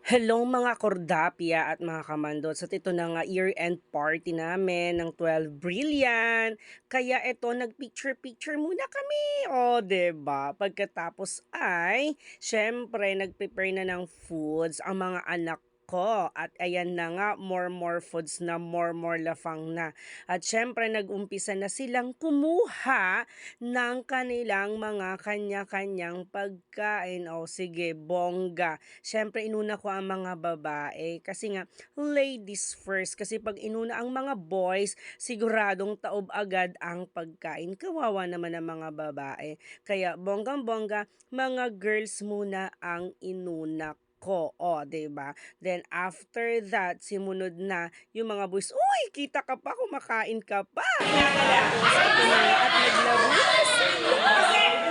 Hello mga kordapya at mga kamandots at ito na nga year-end party namin ng 12 Brilliant. Kaya ito nagpicture-picture muna kami. O, 'di ba? Pagkatapos ay syempre nag-prepare na ng foods ang mga anak ko. At ayan na nga, more foods na, more lafang na. At syempre nag-umpisa na silang kumuha ng kanilang mga kanya-kanyang pagkain. O sige, bongga. Siyempre inuna ko ang mga babae kasi nga ladies first kasi 'pag inuna ang mga boys siguradong taob agad ang pagkain. Kawawa naman ang mga babae. Kaya bonggang-bongga, mga girls muna ang inuna ko. O, 'di ba? Then after that, simunod na yung mga boys, "Uy, kita ka pa, kumakain ka pa." Tapos ito na nga at naglaro na sila.